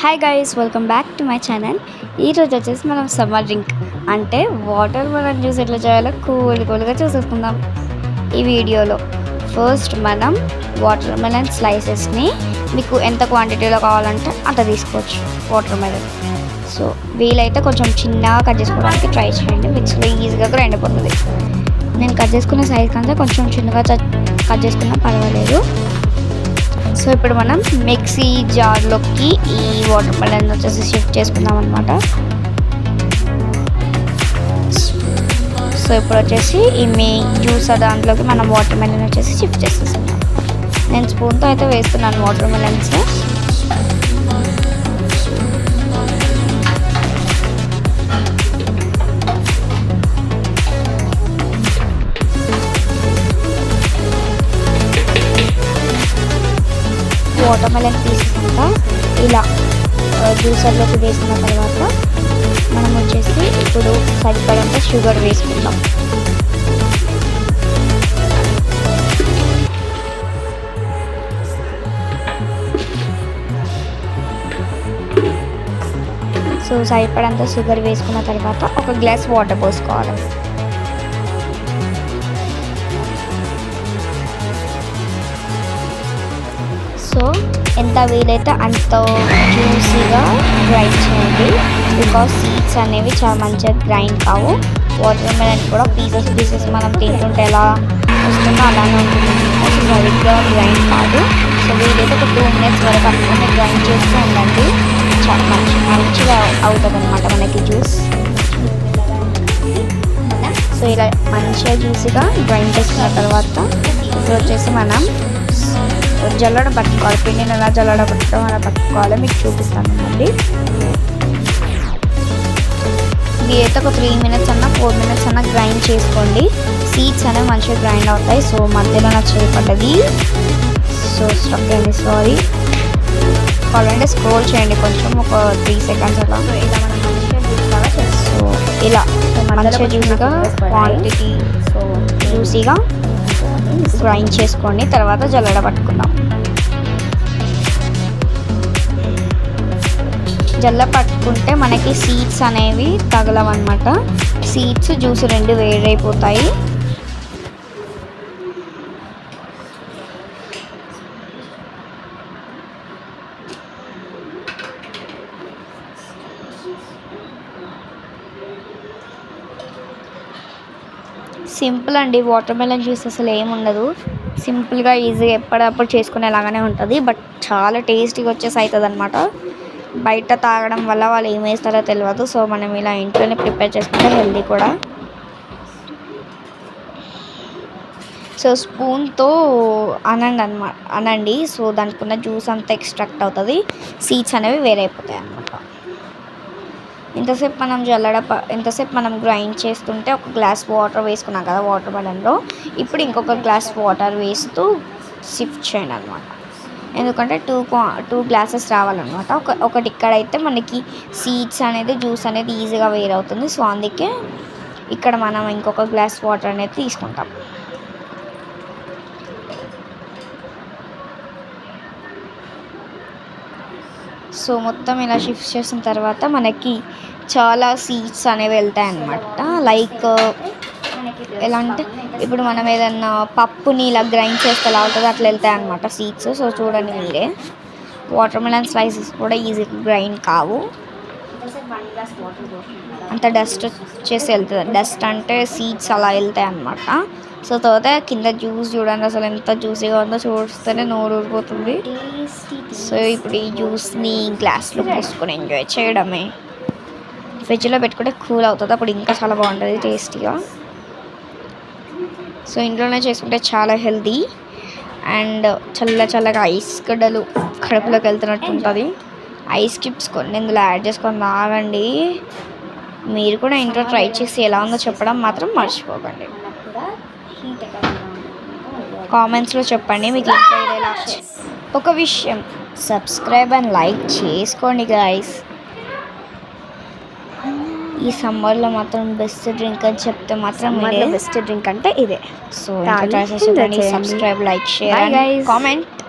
Hi guys, welcome back to my channel. ఈరోజు వచ్చేసి మనం సమ్మర్ డ్రింక్ అంటే వాటర్ మెలన్ జ్యూస్ ఎట్లా చేయాలో కూల్గా చూసేసుకుందాం ఈ వీడియోలో. ఫస్ట్ మనం వాటర్ మెలన్ స్లైసెస్ని మీకు ఎంత క్వాంటిటీలో కావాలంటే అంత తీసుకోవచ్చు వాటర్ మెలన్. సో వీలైతే కొంచెం చిన్నగా కట్ చేసుకోవడానికి ట్రై చేయండి, మిక్సీలో ఈజీగా గ్రైండ్ అయిపోతుంది. నేను కట్ చేసుకునే సైజ్ కంటే కొంచెం చిన్నగా కట్ చేసుకున్నా పర్వాలేదు. సో ఇప్పుడు మనం మిక్సీ జార్లోకి ఈ వాటర్ మెలన్ వచ్చేసి షిఫ్ట్ చేసుకుందాం అనమాట. సో ఇప్పుడు వచ్చేసి ఈ జ్యూసర్ దాంట్లోకి మనం వాటర్ మెలన్ వచ్చేసి షిఫ్ట్ చేసేస్తున్నాం. నేను స్పూన్తో అయితే వేస్తున్నాను water melons. Water melon pieces అంతా ఇలా జ్యూసర్లోకి వేసిన తర్వాత మనం వచ్చేసి ఇప్పుడు సరిపడంత షుగర్ వేసుకుందాం. సో సరిపడంత షుగర్ వేసుకున్న తర్వాత ఒక గ్లాస్ వాటర్ పోసుకోవాలి. సో ఎంత వీలైతే అంత జ్యూసీగా గ్రైండ్ చేయండి, బికాస్ సీడ్స్ అనేవి చాలా మంచిగా గ్రైండ్ కావు. వాటర్ మెలన్ కూడా పీసెస్ మనం తింటుంటే ఎలా వస్తుందో అలానే ఉంటుంది, సరిగ్గా గ్రైండ్ కాదు. సో వీలైతే ఒక 2 minutes వరకు అనుకుని గ్రైండ్ చేస్తూ ఉండండి, చాలా మంచిగా అవుతుంది అనమాట మనకి జ్యూస్. సో ఇలా మంచిగా జ్యూసీగా గ్రైండ్ చేసుకున్న తర్వాత ఇప్పుడు వచ్చేసి మనం జల్లడ పట్టుకోవాలి. పిండిని ఎలా జల్లడ పట్టుకోవడం అలా పట్టుకోవాలి, మీకు చూపిస్తాను అండి. ఇది అయితే ఒక 3 minutes అన్నా 4 minutes అన్నా గ్రైండ్ చేసుకోండి. సీడ్స్ అనేవి మంచిగా గ్రైండ్ అవుతాయి. సో మధ్యలో నాకు చేయబడ్డది, సో స్టక్ అయింది, సారీ. కావాలంటే స్క్రోల్ చేయండి కొంచెం, ఒక 3 seconds అలా. ఇలా మనం మంచిగా జ్యూస్గా, సో ఇలా మంచిగా జ్యూసీగా క్వాంటిటీ, సో జ్యూసీగా గ్రైండ్ చేసుకోండి. తర్వాత జల్లడ పట్టుకుందాం. జల్ల పట్టుకుంటే మనకి సీడ్స్ అనేవి తగలవన్నమాట. సీడ్స్ జ్యూస్ రెండు వేడైపోతాయి. సింపుల్ అండి, వాటర్ మెలన్ జ్యూస్ అసలు ఏముండదు. సింపుల్గా ఈజీగా ఎప్పటికప్పుడు చేసుకునేలాగానే ఉంటుంది, బట్ చాలా టేస్టీగా వచ్చేసి అవుతుంది అనమాట. బయట తాగడం వల్ల వాళ్ళు ఏం వేస్తారో తెలియదు. సో మనం ఇలా ఇంట్లోనే ప్రిపేర్ చేసుకుంటే హెల్దీ కూడా. సో స్పూన్తో అనండి, సో దానికి ఉన్న జ్యూస్ అంతా ఎక్స్ట్రాక్ట్ అవుతుంది, సీడ్స్ అనేవి వేరైపోతాయి అన్నమాట. ఇంతసేపు మనం గ్రైండ్ చేస్తుంటే ఒక గ్లాస్ వాటర్ వేసుకున్నాం కదా వాటర్ మెలన్లో. ఇప్పుడు ఇంకొక గ్లాస్ వాటర్ వేస్తూ షిఫ్ట్ చేయండి అనమాట, ఎందుకంటే 2 glasses రావాలన్నమాట. ఒకటి ఇక్కడైతే మనకి సీడ్స్ అనేది జ్యూస్ అనేది ఈజీగా వేరవుతుంది. సో అందుకే ఇక్కడ మనం ఇంకొక గ్లాస్ వాటర్ అనేది తీసుకుంటాం. సో మొత్తం ఇలా షిఫ్ట్ చేసిన తర్వాత మనకి చాలా సీడ్స్ అనేవి వెళ్తాయి అన్నమాట. లైక్ ఎలా అంటే ఇప్పుడు మనం ఏదన్నా పప్పుని ఇలా గ్రైండ్ చేస్తే ఎలా అవుతుందో అట్లా వెళ్తాయి అన్నమాట సీడ్స్. సో చూడండి మీరే, వాటర్ మెలన్ స్లైసెస్ కూడా ఈజీగా గ్రైండ్ కావు, అంత డస్ట్ వచ్చేసి వెళ్తుంది. డస్ట్ అంటే సీడ్స్ అలా వెళ్తాయి అన్నమాట. సో తర్వాత కింద జ్యూస్ చూడండి, అసలు ఎంత జ్యూసీగా ఉందో చూస్తేనే నోరు ఊరిపోతుంది. సో ఇప్పుడు ఈ జ్యూస్ని గ్లాస్లో పోసుకొని ఎంజాయ్ చేయడమే. ఫ్రిడ్జ్లో పెట్టుకుంటే కూల్ అవుతుంది, అప్పుడు ఇంకా చాలా బాగుంటుంది టేస్టీగా. సో ఇంట్లోనే చేసుకుంటే చాలా హెల్దీ అండ్ చల్లగా ఐస్ గడ్డలు కడుపులోకి వెళ్తున్నట్టు ఉంటుంది. ఐస్ క్యూబ్స్ కొన్ని ఇందులో యాడ్ చేసుకొని తాగండి. మీరు కూడా ఇంట్లో ట్రై చేసి ఎలా ఉందో చెప్పడం మాత్రం మర్చిపోకండి. కామెంట్స్లో చెప్పండి మీకు ఇంకా ఇదేలా. ఒక విషయం, సబ్స్క్రైబ్ అండ్ లైక్ చేసుకోండి గైస్. ఈ సమ్మర్లో మాత్రం బెస్ట్ డ్రింక్ అని చెప్తే మాత్రం బెస్ట్ డ్రింక్ అంటే ఇదే. So subscribe, like, share, comment.